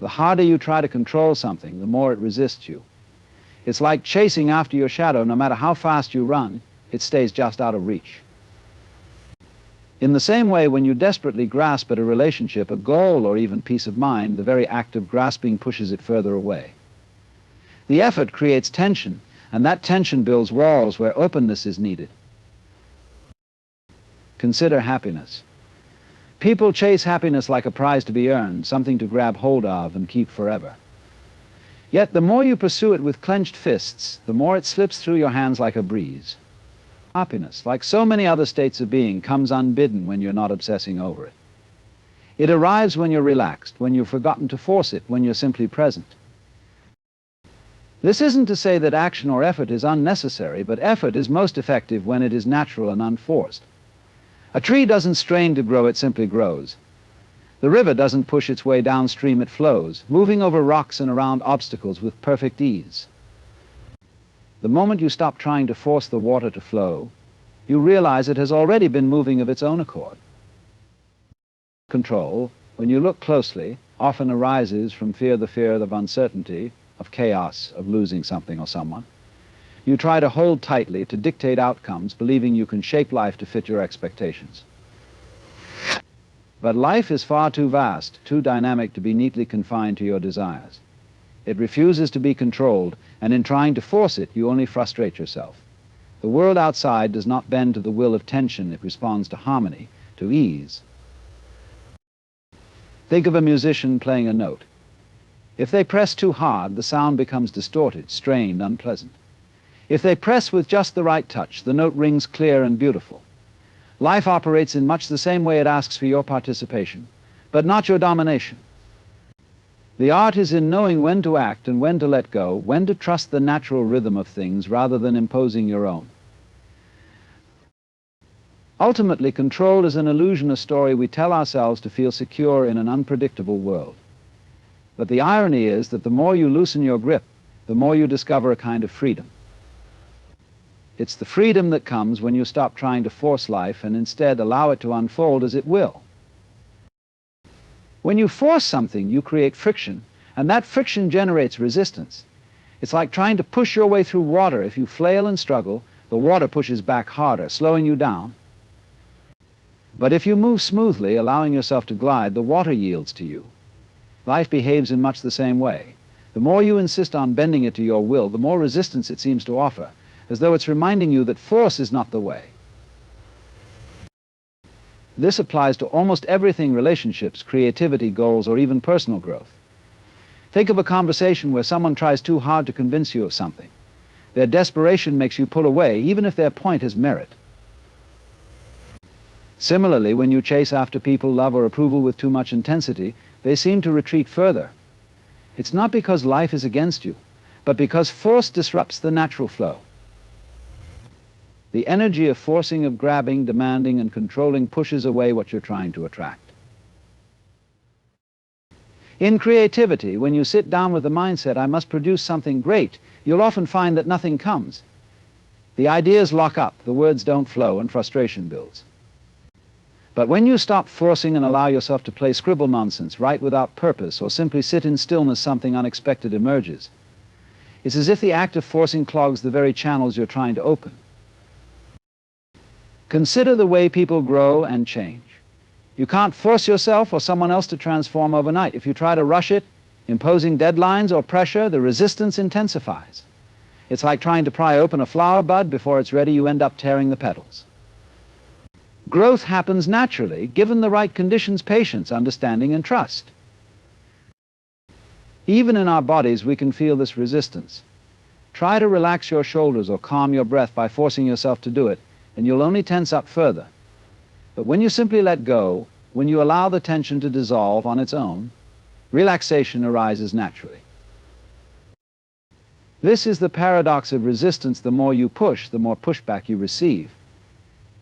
The harder you try to control something, the more it resists you. It's like chasing after your shadow. No matter how fast you run, it stays just out of reach. In the same way, when you desperately grasp at a relationship, a goal, or even peace of mind, the very act of grasping pushes it further away. The effort creates tension, and that tension builds walls where openness is needed. Consider happiness. People chase happiness like a prize to be earned, something to grab hold of and keep forever. Yet the more you pursue it with clenched fists, the more it slips through your hands like a breeze. Happiness, like so many other states of being, comes unbidden when you're not obsessing over it. It arrives when you're relaxed, when you've forgotten to force it, when you're simply present. This isn't to say that action or effort is unnecessary, but effort is most effective when it is natural and unforced. A tree doesn't strain to grow, it simply grows. The river doesn't push its way downstream, it flows, moving over rocks and around obstacles with perfect ease. The moment you stop trying to force the water to flow, you realize it has already been moving of its own accord. Control, when you look closely, often arises from the fear of uncertainty, of chaos, of losing something or someone. You try to hold tightly, to dictate outcomes, believing you can shape life to fit your expectations. But life is far too vast, too dynamic to be neatly confined to your desires. It refuses to be controlled, and in trying to force it, you only frustrate yourself. The world outside does not bend to the will of tension, it responds to harmony, to ease. Think of a musician playing a note. If they press too hard, the sound becomes distorted, strained, unpleasant. If they press with just the right touch, the note rings clear and beautiful. Life operates in much the same way. It asks for your participation, but not your domination. The art is in knowing when to act and when to let go, when to trust the natural rhythm of things rather than imposing your own. Ultimately, control is an illusion, a story we tell ourselves to feel secure in an unpredictable world. But the irony is that the more you loosen your grip, the more you discover a kind of freedom. It's the freedom that comes when you stop trying to force life and instead allow it to unfold as it will. When you force something, you create friction, and that friction generates resistance. It's like trying to push your way through water. If you flail and struggle, the water pushes back harder, slowing you down. But if you move smoothly, allowing yourself to glide, the water yields to you. Life behaves in much the same way. The more you insist on bending it to your will, the more resistance it seems to offer, as though it's reminding you that force is not the way. This applies to almost everything: relationships, creativity, goals, or even personal growth. Think of a conversation where someone tries too hard to convince you of something. Their desperation makes you pull away, even if their point has merit. Similarly, when you chase after people, love, or approval with too much intensity, they seem to retreat further. It's not because life is against you, but because force disrupts the natural flow. The energy of forcing, of grabbing, demanding, and controlling pushes away what you're trying to attract. In creativity, when you sit down with the mindset, I must produce something great, you'll often find that nothing comes. The ideas lock up, the words don't flow, and frustration builds. But when you stop forcing and allow yourself to play scribble nonsense, write without purpose, or simply sit in stillness, something unexpected emerges. It's as if the act of forcing clogs the very channels you're trying to open. Consider the way people grow and change. You can't force yourself or someone else to transform overnight. If you try to rush it, imposing deadlines or pressure, the resistance intensifies. It's like trying to pry open a flower bud. Before it's ready, you end up tearing the petals. Growth happens naturally, given the right conditions: patience, understanding, and trust. Even in our bodies, we can feel this resistance. Try to relax your shoulders or calm your breath by forcing yourself to do it, and you'll only tense up further. But when you simply let go, when you allow the tension to dissolve on its own, relaxation arises naturally. This is the paradox of resistance. The more you push, the more pushback you receive.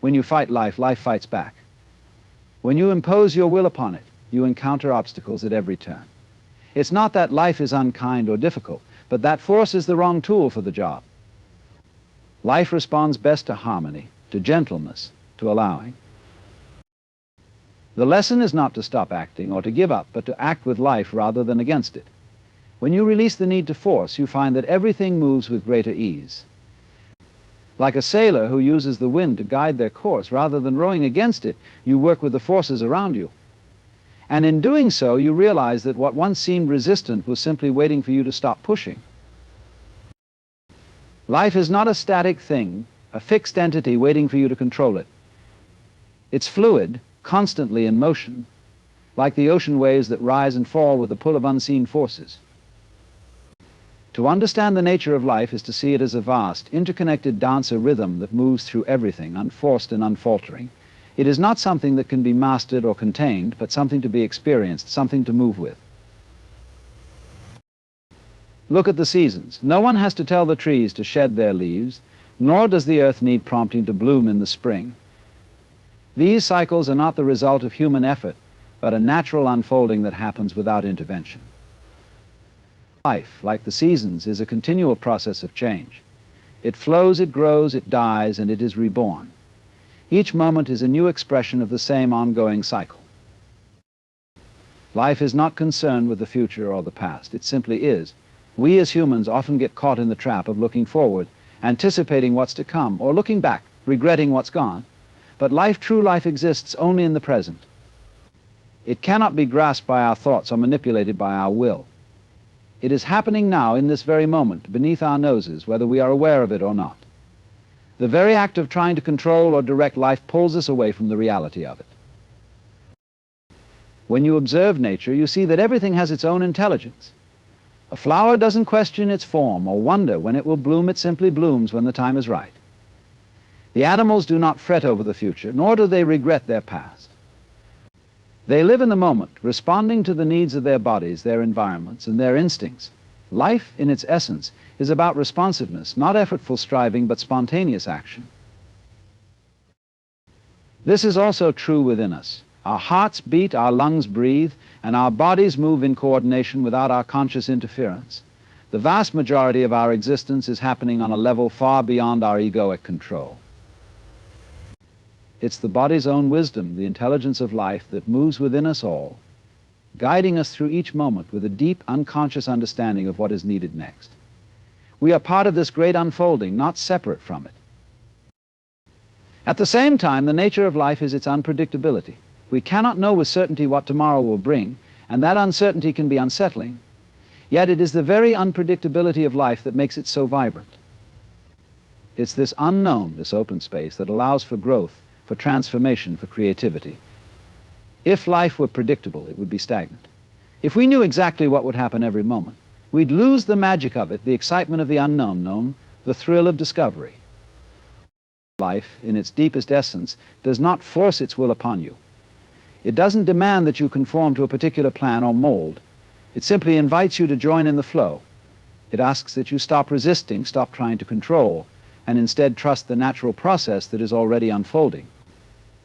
When you fight life, life fights back. When you impose your will upon it, you encounter obstacles at every turn. It's not that life is unkind or difficult, but that force is the wrong tool for the job. Life responds best to harmony, to gentleness, to allowing. The lesson is not to stop acting or to give up, but to act with life rather than against it. When you release the need to force, you find that everything moves with greater ease. Like a sailor who uses the wind to guide their course, rather than rowing against it, you work with the forces around you. And in doing so, you realize that what once seemed resistant was simply waiting for you to stop pushing. Life is not a static thing, a fixed entity waiting for you to control it. It's fluid, constantly in motion, like the ocean waves that rise and fall with the pull of unseen forces. To understand the nature of life is to see it as a vast, interconnected dance of rhythm that moves through everything, unforced and unfaltering. It is not something that can be mastered or contained, but something to be experienced, something to move with. Look at the seasons. No one has to tell the trees to shed their leaves, nor does the earth need prompting to bloom in the spring. These cycles are not the result of human effort, but a natural unfolding that happens without intervention. Life, like the seasons, is a continual process of change. It flows, it grows, it dies, and it is reborn. Each moment is a new expression of the same ongoing cycle. Life is not concerned with the future or the past. It simply is. We as humans often get caught in the trap of looking forward, anticipating what's to come, or looking back, regretting what's gone. But true life exists only in the present. It cannot be grasped by our thoughts or manipulated by our will. It is happening now in this very moment, beneath our noses, whether we are aware of it or not. The very act of trying to control or direct life pulls us away from the reality of it. When you observe nature, you see that everything has its own intelligence. A flower doesn't question its form or wonder when it will bloom. It simply blooms when the time is right. The animals do not fret over the future, nor do they regret their past. They live in the moment, responding to the needs of their bodies, their environments, and their instincts. Life, in its essence, is about responsiveness, not effortful striving, but spontaneous action. This is also true within us. Our hearts beat, our lungs breathe, and our bodies move in coordination without our conscious interference. The vast majority of our existence is happening on a level far beyond our egoic control. It's the body's own wisdom, the intelligence of life, that moves within us all, guiding us through each moment with a deep, unconscious understanding of what is needed next. We are part of this great unfolding, not separate from it. At the same time, the nature of life is its unpredictability. We cannot know with certainty what tomorrow will bring, and that uncertainty can be unsettling. Yet it is the very unpredictability of life that makes it so vibrant. It's this unknown, this open space, that allows for growth, for transformation, for creativity. If life were predictable, it would be stagnant. If we knew exactly what would happen every moment, we'd lose the magic of it, the excitement of the unknown, the thrill of discovery. Life, in its deepest essence, does not force its will upon you. It doesn't demand that you conform to a particular plan or mold. It simply invites you to join in the flow. It asks that you stop resisting, stop trying to control, and instead trust the natural process that is already unfolding.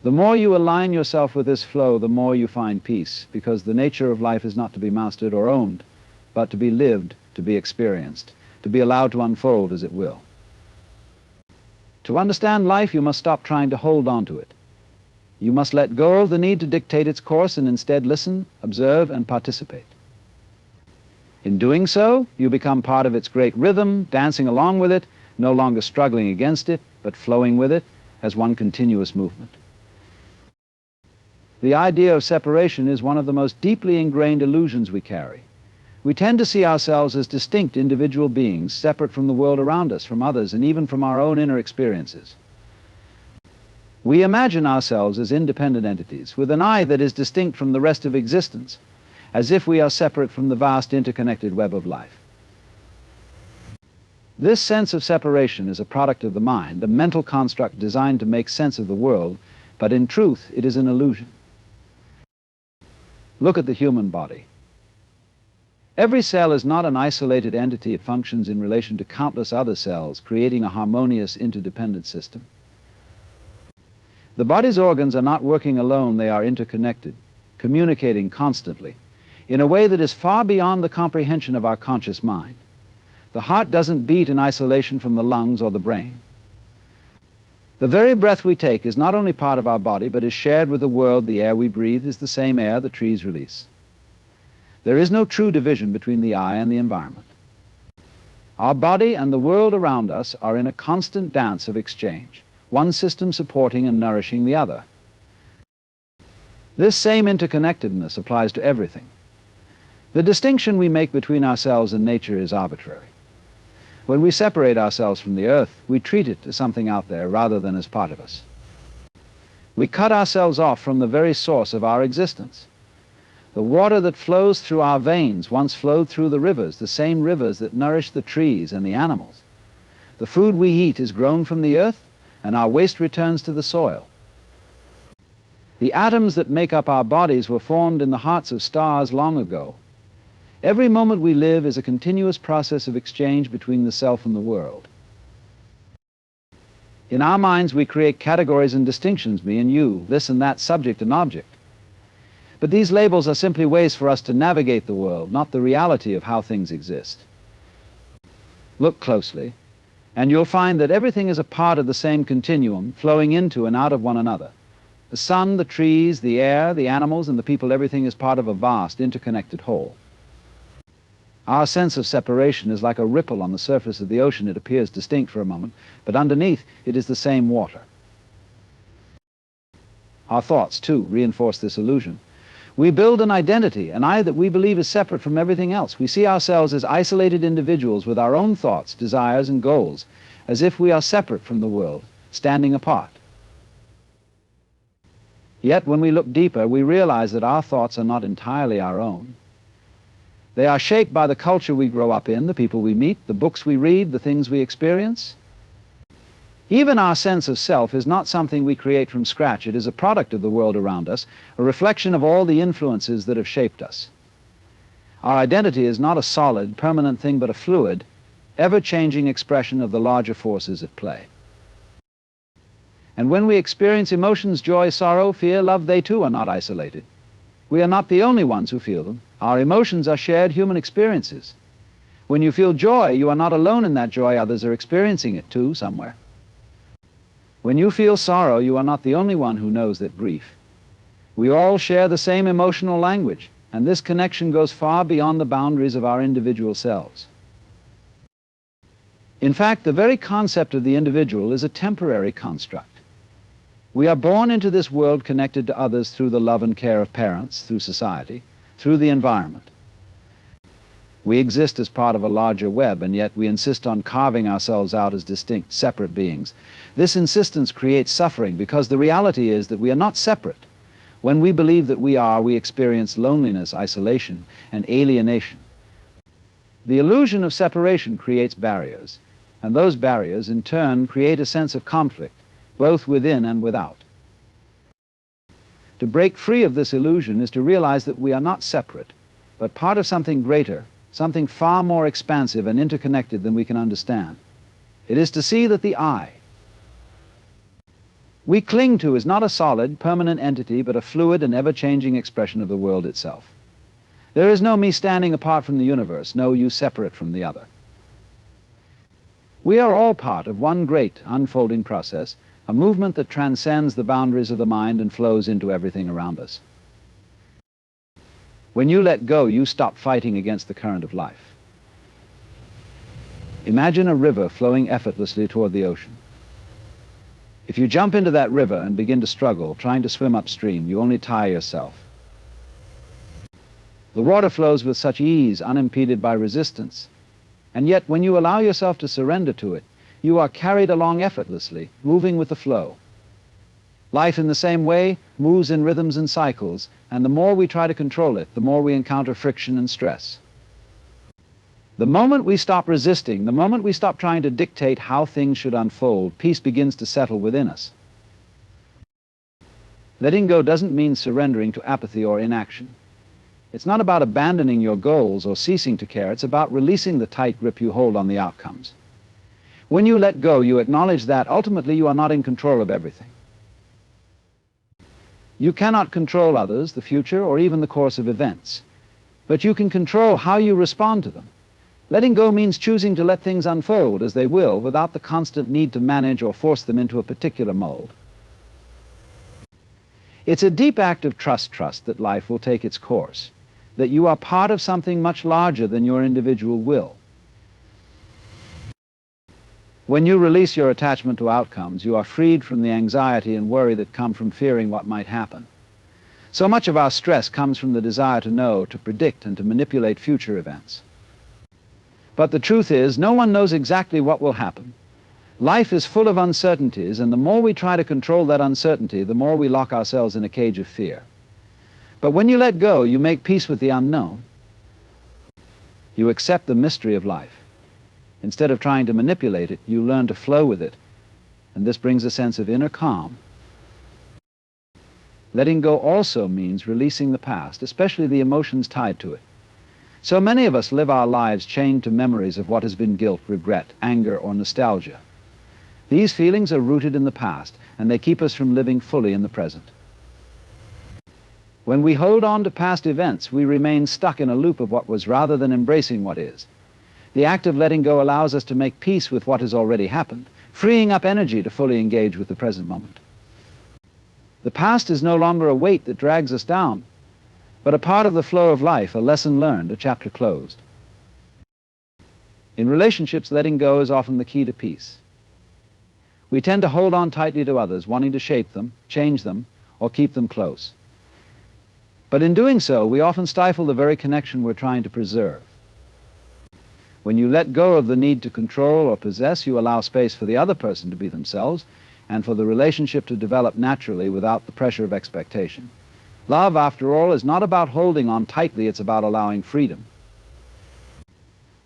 The more you align yourself with this flow, the more you find peace, because the nature of life is not to be mastered or owned, but to be lived, to be experienced, to be allowed to unfold as it will. To understand life, you must stop trying to hold on to it. You must let go of the need to dictate its course and instead listen, observe, and participate. In doing so, you become part of its great rhythm, dancing along with it, no longer struggling against it, but flowing with it as one continuous movement. The idea of separation is one of the most deeply ingrained illusions we carry. We tend to see ourselves as distinct individual beings, separate from the world around us, from others, and even from our own inner experiences. We imagine ourselves as independent entities, with an I that is distinct from the rest of existence, as if we are separate from the vast interconnected web of life. This sense of separation is a product of the mind, a mental construct designed to make sense of the world, but in truth, it is an illusion. Look at the human body. Every cell is not an isolated entity. It functions in relation to countless other cells, creating a harmonious, interdependent system. The body's organs are not working alone. They are interconnected, communicating constantly, in a way that is far beyond the comprehension of our conscious mind. The heart doesn't beat in isolation from the lungs or the brain. The very breath we take is not only part of our body, but is shared with the world. The air we breathe is the same air the trees release. There is no true division between the I and the environment. Our body and the world around us are in a constant dance of exchange, one system supporting and nourishing the other. This same interconnectedness applies to everything. The distinction we make between ourselves and nature is arbitrary. When we separate ourselves from the earth, we treat it as something out there rather than as part of us. We cut ourselves off from the very source of our existence. The water that flows through our veins once flowed through the rivers, the same rivers that nourish the trees and the animals. The food we eat is grown from the earth, and our waste returns to the soil. The atoms that make up our bodies were formed in the hearts of stars long ago. Every moment we live is a continuous process of exchange between the self and the world. In our minds, we create categories and distinctions, me and you, this and that, subject and object. But these labels are simply ways for us to navigate the world, not the reality of how things exist. Look closely, and you'll find that everything is a part of the same continuum, flowing into and out of one another. The sun, the trees, the air, the animals, and the people, everything is part of a vast, interconnected whole. Our sense of separation is like a ripple on the surface of the ocean. It appears distinct for a moment, but underneath it is the same water. Our thoughts, too, reinforce this illusion. We build an identity, an I that we believe is separate from everything else. We see ourselves as isolated individuals with our own thoughts, desires, and goals, as if we are separate from the world, standing apart. Yet, when we look deeper, we realize that our thoughts are not entirely our own. They are shaped by the culture we grow up in, the people we meet, the books we read, the things we experience. Even our sense of self is not something we create from scratch. It is a product of the world around us, a reflection of all the influences that have shaped us. Our identity is not a solid, permanent thing, but a fluid, ever-changing expression of the larger forces at play. And when we experience emotions, joy, sorrow, fear, love, they too are not isolated. We are not the only ones who feel them. Our emotions are shared human experiences. When you feel joy, you are not alone in that joy. Others are experiencing it too, somewhere. When you feel sorrow, you are not the only one who knows that grief. We all share the same emotional language, and this connection goes far beyond the boundaries of our individual selves. In fact, the very concept of the individual is a temporary construct. We are born into this world connected to others through the love and care of parents, through society, through the environment. We exist as part of a larger web, and yet we insist on carving ourselves out as distinct, separate beings. This insistence creates suffering because the reality is that we are not separate. When we believe that we are, we experience loneliness, isolation, and alienation. The illusion of separation creates barriers, and those barriers, in turn, create a sense of conflict, both within and without. To break free of this illusion is to realize that we are not separate, but part of something greater, something far more expansive and interconnected than we can understand. It is to see that the I we cling to is not a solid, permanent entity, but a fluid and ever-changing expression of the world itself. There is no me standing apart from the universe, no you separate from the other. We are all part of one great unfolding process, a movement that transcends the boundaries of the mind and flows into everything around us. When you let go, you stop fighting against the current of life. Imagine a river flowing effortlessly toward the ocean. If you jump into that river and begin to struggle, trying to swim upstream, you only tire yourself. The water flows with such ease, unimpeded by resistance. And yet, when you allow yourself to surrender to it, you are carried along effortlessly, moving with the flow. Life, in the same way, moves in rhythms and cycles, and the more we try to control it, the more we encounter friction and stress. The moment we stop resisting, the moment we stop trying to dictate how things should unfold, peace begins to settle within us. Letting go doesn't mean surrendering to apathy or inaction. It's not about abandoning your goals or ceasing to care. It's about releasing the tight grip you hold on the outcomes. When you let go, you acknowledge that ultimately you are not in control of everything. You cannot control others, the future, or even the course of events, but you can control how you respond to them. Letting go means choosing to let things unfold as they will without the constant need to manage or force them into a particular mold. It's a deep act of trust that life will take its course, that you are part of something much larger than your individual will. When you release your attachment to outcomes, you are freed from the anxiety and worry that come from fearing what might happen. So much of our stress comes from the desire to know, to predict, and to manipulate future events. But the truth is, no one knows exactly what will happen. Life is full of uncertainties, and the more we try to control that uncertainty, the more we lock ourselves in a cage of fear. But when you let go, you make peace with the unknown. You accept the mystery of life. Instead of trying to manipulate it, you learn to flow with it, and this brings a sense of inner calm. Letting go also means releasing the past, especially the emotions tied to it. So many of us live our lives chained to memories of what has been guilt, regret, anger, or nostalgia. These feelings are rooted in the past, and they keep us from living fully in the present. When we hold on to past events, we remain stuck in a loop of what was rather than embracing what is. The act of letting go allows us to make peace with what has already happened, freeing up energy to fully engage with the present moment. The past is no longer a weight that drags us down, but a part of the flow of life, a lesson learned, a chapter closed. In relationships, letting go is often the key to peace. We tend to hold on tightly to others, wanting to shape them, change them, or keep them close. But in doing so, we often stifle the very connection we're trying to preserve. When you let go of the need to control or possess, you allow space for the other person to be themselves and for the relationship to develop naturally without the pressure of expectation. Love, after all, is not about holding on tightly, it's about allowing freedom.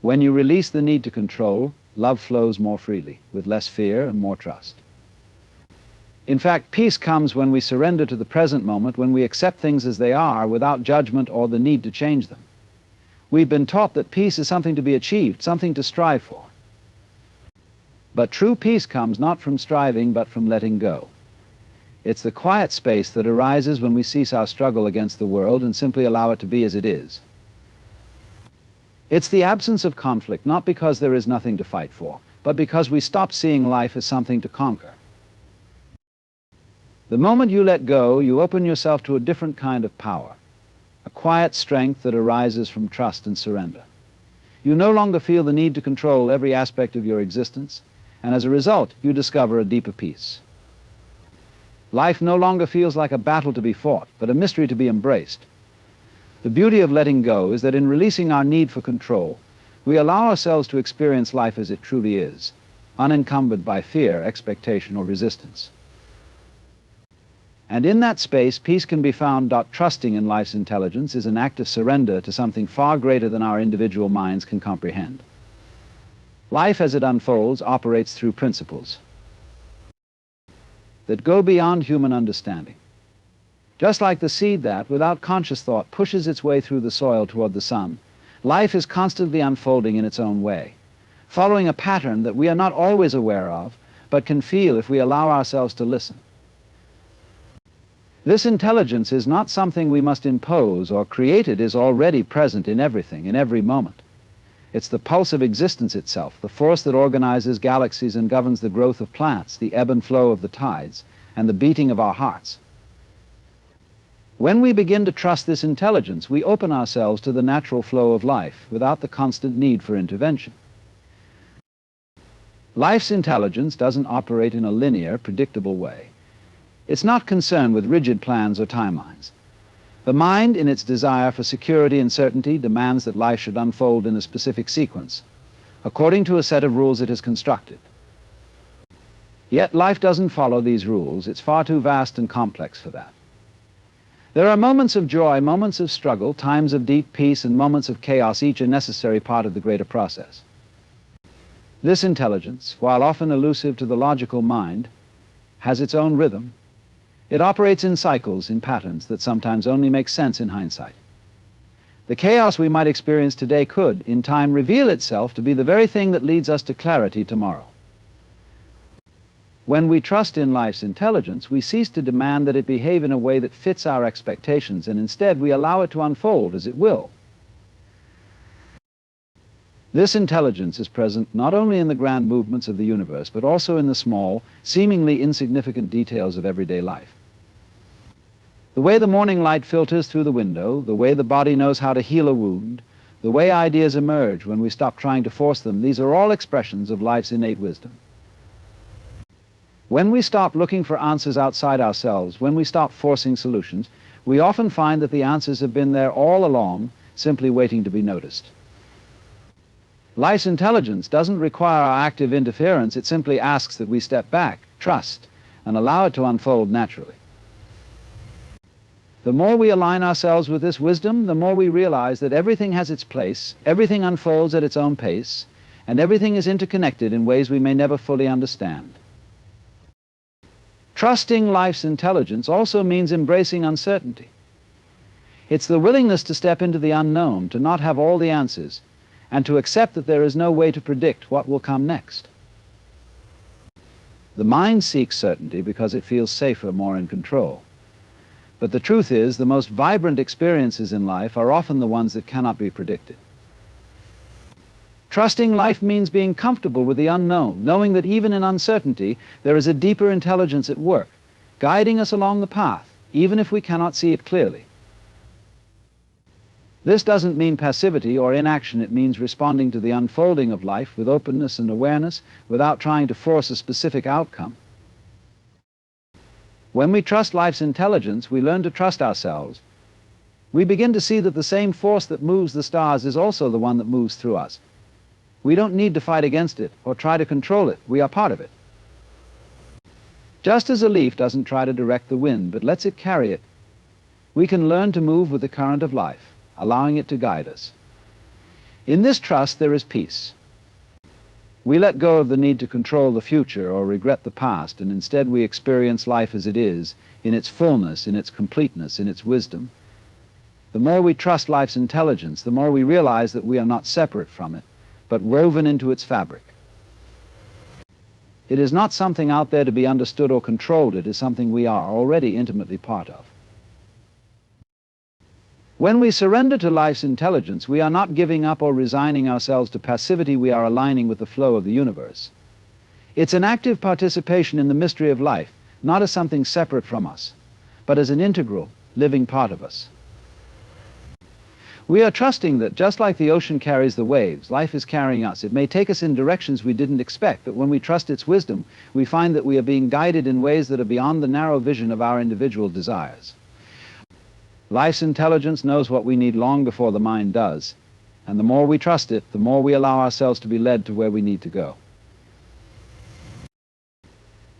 When you release the need to control, love flows more freely, with less fear and more trust. In fact, peace comes when we surrender to the present moment, when we accept things as they are without judgment or the need to change them. We've been taught that peace is something to be achieved, something to strive for. But true peace comes not from striving, but from letting go. It's the quiet space that arises when we cease our struggle against the world and simply allow it to be as it is. It's the absence of conflict, not because there is nothing to fight for, but because we stop seeing life as something to conquer. The moment you let go, you open yourself to a different kind of power, a quiet strength that arises from trust and surrender. You no longer feel the need to control every aspect of your existence, and as a result, you discover a deeper peace. Life no longer feels like a battle to be fought, but a mystery to be embraced. The beauty of letting go is that in releasing our need for control, we allow ourselves to experience life as it truly is, unencumbered by fear, expectation, or resistance. And in that space, peace can be found. Trusting in life's intelligence is an act of surrender to something far greater than our individual minds can comprehend. Life as it unfolds operates through principles that go beyond human understanding. Just like the seed that, without conscious thought, pushes its way through the soil toward the sun, life is constantly unfolding in its own way, following a pattern that we are not always aware of, but can feel if we allow ourselves to listen. This intelligence is not something we must impose or create. It is already present in everything, in every moment. It's the pulse of existence itself, the force that organizes galaxies and governs the growth of plants, the ebb and flow of the tides, and the beating of our hearts. When we begin to trust this intelligence, we open ourselves to the natural flow of life without the constant need for intervention. Life's intelligence doesn't operate in a linear, predictable way. It's not concerned with rigid plans or timelines. The mind, in its desire for security and certainty, demands that life should unfold in a specific sequence, according to a set of rules it has constructed. Yet life doesn't follow these rules. It's far too vast and complex for that. There are moments of joy, moments of struggle, times of deep peace, and moments of chaos, each a necessary part of the greater process. This intelligence, while often elusive to the logical mind, has its own rhythm. It operates in cycles, in patterns that sometimes only make sense in hindsight. The chaos we might experience today could, in time, reveal itself to be the very thing that leads us to clarity tomorrow. When we trust in life's intelligence, we cease to demand that it behave in a way that fits our expectations, and instead we allow it to unfold as it will. This intelligence is present not only in the grand movements of the universe, but also in the small, seemingly insignificant details of everyday life. The way the morning light filters through the window, the way the body knows how to heal a wound, the way ideas emerge when we stop trying to force them, these are all expressions of life's innate wisdom. When we stop looking for answers outside ourselves, when we stop forcing solutions, we often find that the answers have been there all along, simply waiting to be noticed. Life's intelligence doesn't require our active interference. It simply asks that we step back, trust, and allow it to unfold naturally. The more we align ourselves with this wisdom, the more we realize that everything has its place, everything unfolds at its own pace, and everything is interconnected in ways we may never fully understand. Trusting life's intelligence also means embracing uncertainty. It's the willingness to step into the unknown, to not have all the answers, and to accept that there is no way to predict what will come next. The mind seeks certainty because it feels safer, more in control. But the truth is, the most vibrant experiences in life are often the ones that cannot be predicted. Trusting life means being comfortable with the unknown, knowing that even in uncertainty, there is a deeper intelligence at work, guiding us along the path, even if we cannot see it clearly. This doesn't mean passivity or inaction. It means responding to the unfolding of life with openness and awareness without trying to force a specific outcome. When we trust life's intelligence, we learn to trust ourselves. We begin to see that the same force that moves the stars is also the one that moves through us. We don't need to fight against it or try to control it. We are part of it. Just as a leaf doesn't try to direct the wind, but lets it carry it, we can learn to move with the current of life, allowing it to guide us. In this trust, there is peace. We let go of the need to control the future or regret the past, and instead we experience life as it is, in its fullness, in its completeness, in its wisdom. The more we trust life's intelligence, the more we realize that we are not separate from it, but woven into its fabric. It is not something out there to be understood or controlled. It is something we are already intimately part of. When we surrender to life's intelligence, we are not giving up or resigning ourselves to passivity. We are aligning with the flow of the universe. It's an active participation in the mystery of life, not as something separate from us, but as an integral, living part of us. We are trusting that just like the ocean carries the waves, life is carrying us. It may take us in directions we didn't expect, but when we trust its wisdom, we find that we are being guided in ways that are beyond the narrow vision of our individual desires. Life's intelligence knows what we need long before the mind does, and the more we trust it, the more we allow ourselves to be led to where we need to go.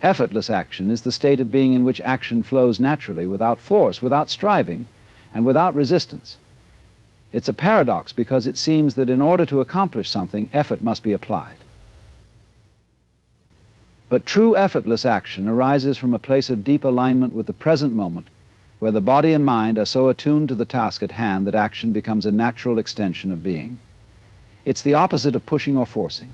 Effortless action is the state of being in which action flows naturally, without force, without striving, and without resistance. It's a paradox because it seems that in order to accomplish something, effort must be applied. But true effortless action arises from a place of deep alignment with the present moment, where the body and mind are so attuned to the task at hand that action becomes a natural extension of being. It's the opposite of pushing or forcing.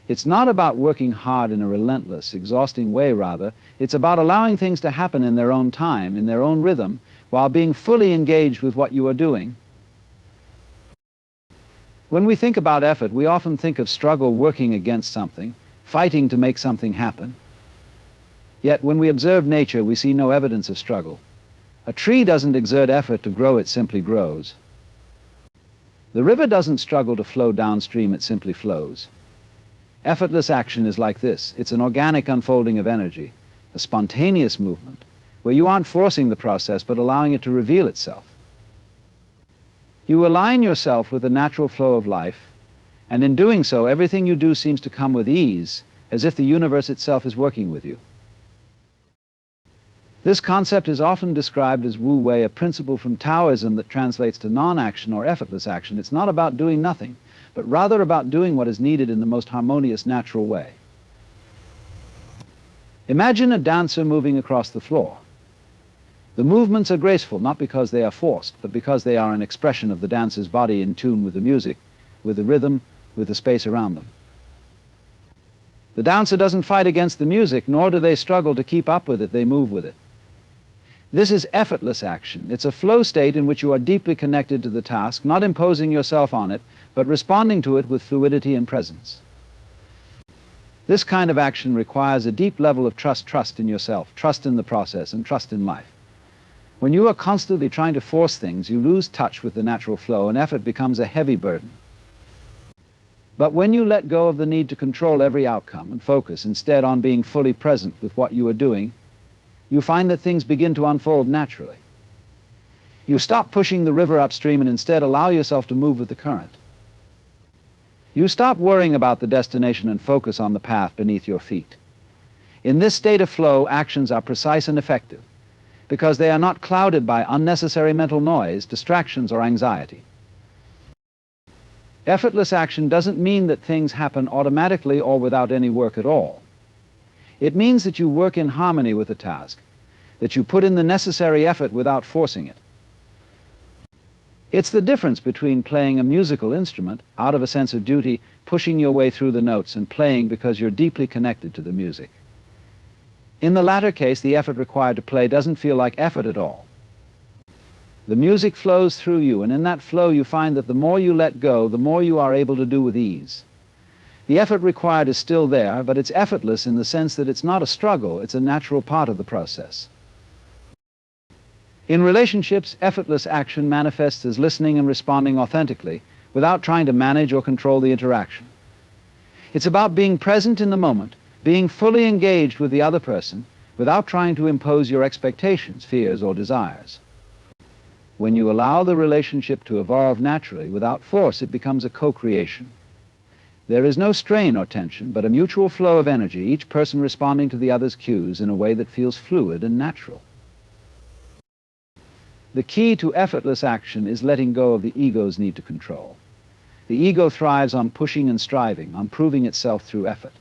It's not about working hard in a relentless, exhausting way, rather. It's about allowing things to happen in their own time, in their own rhythm, while being fully engaged with what you are doing. When we think about effort, we often think of struggle, working against something, fighting to make something happen. Yet when we observe nature, we see no evidence of struggle. A tree doesn't exert effort to grow, it simply grows. The river doesn't struggle to flow downstream, it simply flows. Effortless action is like this. It's an organic unfolding of energy, a spontaneous movement, where you aren't forcing the process, but allowing it to reveal itself. You align yourself with the natural flow of life, and in doing so, everything you do seems to come with ease, as if the universe itself is working with you. This concept is often described as Wu Wei, a principle from Taoism that translates to non-action or effortless action. It's not about doing nothing, but rather about doing what is needed in the most harmonious, natural way. Imagine a dancer moving across the floor. The movements are graceful, not because they are forced, but because they are an expression of the dancer's body in tune with the music, with the rhythm, with the space around them. The dancer doesn't fight against the music, nor do they struggle to keep up with it. They move with it. This is effortless action. It's a flow state in which you are deeply connected to the task, not imposing yourself on it, but responding to it with fluidity and presence. This kind of action requires a deep level of trust in yourself, trust in the process, and trust in life. When you are constantly trying to force things, you lose touch with the natural flow, and effort becomes a heavy burden. But when you let go of the need to control every outcome and focus instead on being fully present with what you are doing, you find that things begin to unfold naturally. You stop pushing the river upstream and instead allow yourself to move with the current. You stop worrying about the destination and focus on the path beneath your feet. In this state of flow, actions are precise and effective because they are not clouded by unnecessary mental noise, distractions, or anxiety. Effortless action doesn't mean that things happen automatically or without any work at all. It means that you work in harmony with the task, that you put in the necessary effort without forcing it. It's the difference between playing a musical instrument out of a sense of duty, pushing your way through the notes, and playing because you're deeply connected to the music. In the latter case, the effort required to play doesn't feel like effort at all. The music flows through you, and in that flow you find that the more you let go, the more you are able to do with ease. The effort required is still there, but it's effortless in the sense that it's not a struggle, it's a natural part of the process. In relationships, effortless action manifests as listening and responding authentically without trying to manage or control the interaction. It's about being present in the moment, being fully engaged with the other person without trying to impose your expectations, fears, or desires. When you allow the relationship to evolve naturally without force, it becomes a co-creation. There is no strain or tension, but a mutual flow of energy, each person responding to the other's cues in a way that feels fluid and natural. The key to effortless action is letting go of the ego's need to control. The ego thrives on pushing and striving, on proving itself through effort.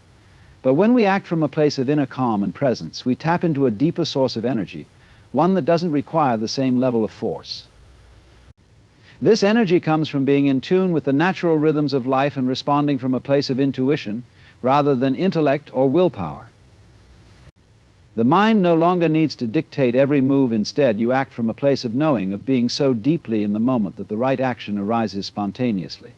But when we act from a place of inner calm and presence, we tap into a deeper source of energy, one that doesn't require the same level of force. This energy comes from being in tune with the natural rhythms of life and responding from a place of intuition rather than intellect or willpower. The mind no longer needs to dictate every move. Instead, you act from a place of knowing, of being so deeply in the moment that the right action arises spontaneously.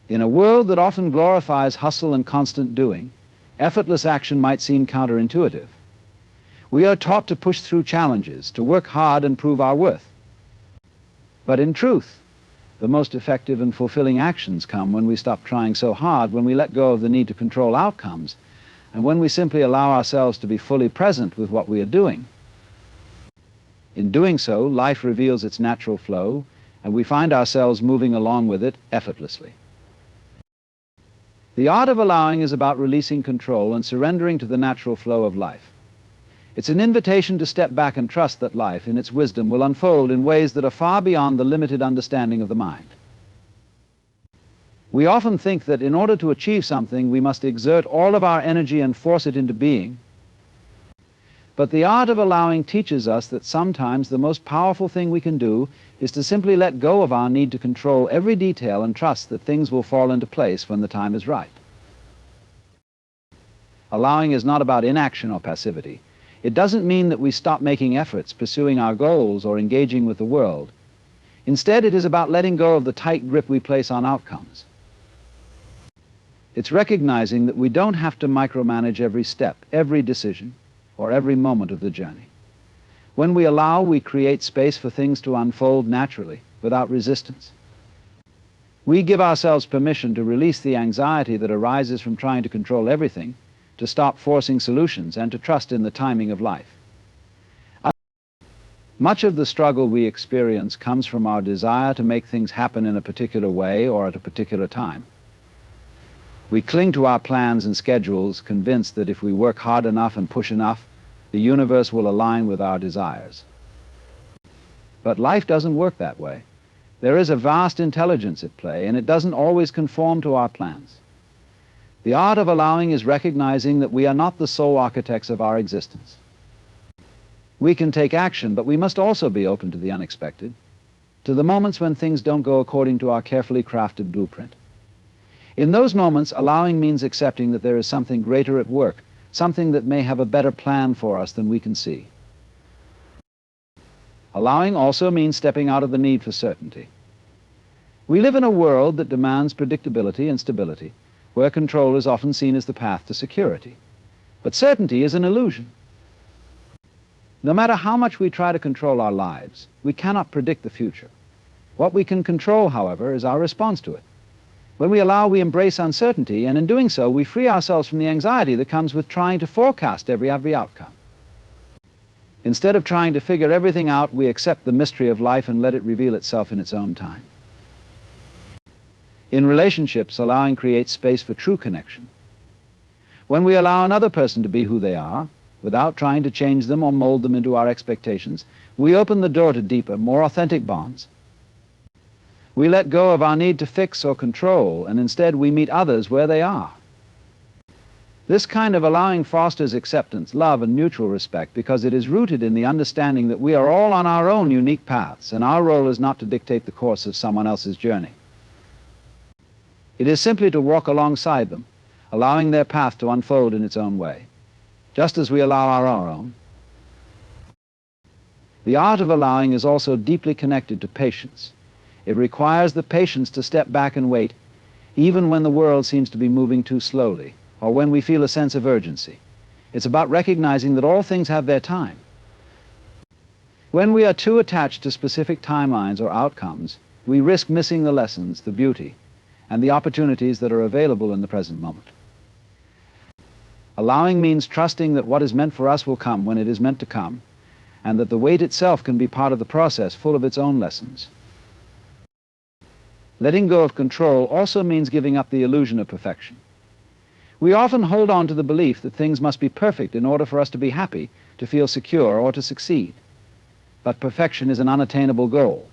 In a world that often glorifies hustle and constant doing, effortless action might seem counterintuitive. We are taught to push through challenges, to work hard and prove our worth. But in truth, the most effective and fulfilling actions come when we stop trying so hard, when we let go of the need to control outcomes, and when we simply allow ourselves to be fully present with what we are doing. In doing so, life reveals its natural flow, and we find ourselves moving along with it effortlessly. The art of allowing is about releasing control and surrendering to the natural flow of life. It's an invitation to step back and trust that life, in its wisdom, will unfold in ways that are far beyond the limited understanding of the mind. We often think that in order to achieve something, we must exert all of our energy and force it into being. But the art of allowing teaches us that sometimes the most powerful thing we can do is to simply let go of our need to control every detail and trust that things will fall into place when the time is right. Allowing is not about inaction or passivity. It doesn't mean that we stop making efforts, pursuing our goals, or engaging with the world. Instead, it is about letting go of the tight grip we place on outcomes. It's recognizing that we don't have to micromanage every step, every decision, or every moment of the journey. When we allow, we create space for things to unfold naturally, without resistance. We give ourselves permission to release the anxiety that arises from trying to control everything, to stop forcing solutions, and to trust in the timing of life. Much of the struggle we experience comes from our desire to make things happen in a particular way or at a particular time. We cling to our plans and schedules, convinced that if we work hard enough and push enough, the universe will align with our desires. But life doesn't work that way. There is a vast intelligence at play, and it doesn't always conform to our plans. The art of allowing is recognizing that we are not the sole architects of our existence. We can take action, but we must also be open to the unexpected, to the moments when things don't go according to our carefully crafted blueprint. In those moments, allowing means accepting that there is something greater at work, something that may have a better plan for us than we can see. Allowing also means stepping out of the need for certainty. We live in a world that demands predictability and stability, where control is often seen as the path to security. But certainty is an illusion. No matter how much we try to control our lives, we cannot predict the future. What we can control, however, is our response to it. When we allow, we embrace uncertainty, and in doing so, we free ourselves from the anxiety that comes with trying to forecast every outcome. Instead of trying to figure everything out, we accept the mystery of life and let it reveal itself in its own time. In relationships, allowing creates space for true connection. When we allow another person to be who they are, without trying to change them or mold them into our expectations, we open the door to deeper, more authentic bonds. We let go of our need to fix or control, and instead we meet others where they are. This kind of allowing fosters acceptance, love, and mutual respect because it is rooted in the understanding that we are all on our own unique paths, and our role is not to dictate the course of someone else's journey. It is simply to walk alongside them, allowing their path to unfold in its own way, just as we allow our own. The art of allowing is also deeply connected to patience. It requires the patience to step back and wait, even when the world seems to be moving too slowly, or when we feel a sense of urgency. It's about recognizing that all things have their time. When we are too attached to specific timelines or outcomes, we risk missing the lessons, the beauty, and the opportunities that are available in the present moment. Allowing means trusting that what is meant for us will come when it is meant to come, and that the wait itself can be part of the process, full of its own lessons. Letting go of control also means giving up the illusion of perfection. We often hold on to the belief that things must be perfect in order for us to be happy, to feel secure, or to succeed. But perfection is an unattainable goal.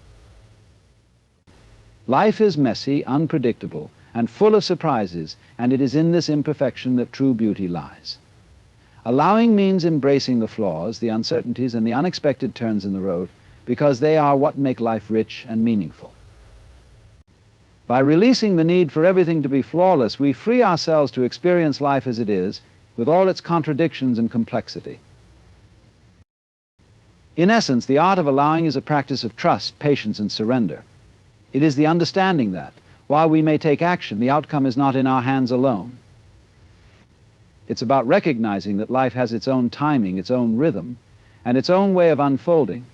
Life is messy, unpredictable, and full of surprises, and it is in this imperfection that true beauty lies. Allowing means embracing the flaws, the uncertainties, and the unexpected turns in the road, because they are what make life rich and meaningful. By releasing the need for everything to be flawless, we free ourselves to experience life as it is, with all its contradictions and complexity. In essence, the art of allowing is a practice of trust, patience, and surrender. It is the understanding that, while we may take action, the outcome is not in our hands alone. It's about recognizing that life has its own timing, its own rhythm, and its own way of unfolding,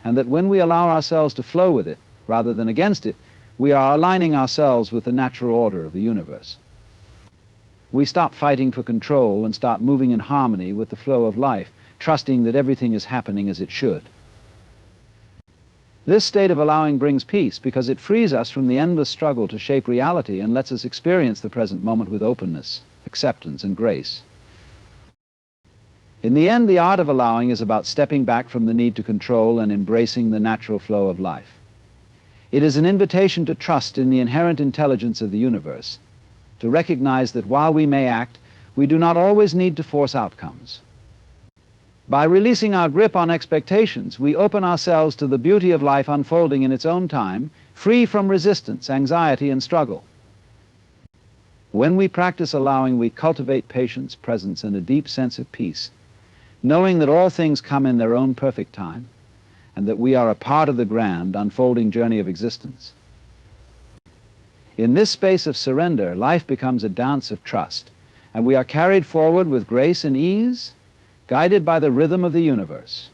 and that when we allow ourselves to flow with it, rather than against it, we are aligning ourselves with the natural order of the universe. We stop fighting for control and start moving in harmony with the flow of life, trusting that everything is happening as it should. This state of allowing brings peace because it frees us from the endless struggle to shape reality and lets us experience the present moment with openness, acceptance, and grace. In the end, the art of allowing is about stepping back from the need to control and embracing the natural flow of life. It is an invitation to trust in the inherent intelligence of the universe, to recognize that while we may act, we do not always need to force outcomes. By releasing our grip on expectations, we open ourselves to the beauty of life unfolding in its own time, free from resistance, anxiety, and struggle. When we practice allowing, we cultivate patience, presence, and a deep sense of peace, knowing that all things come in their own perfect time, and that we are a part of the grand, unfolding journey of existence. In this space of surrender, life becomes a dance of trust, and we are carried forward with grace and ease, guided by the rhythm of the universe.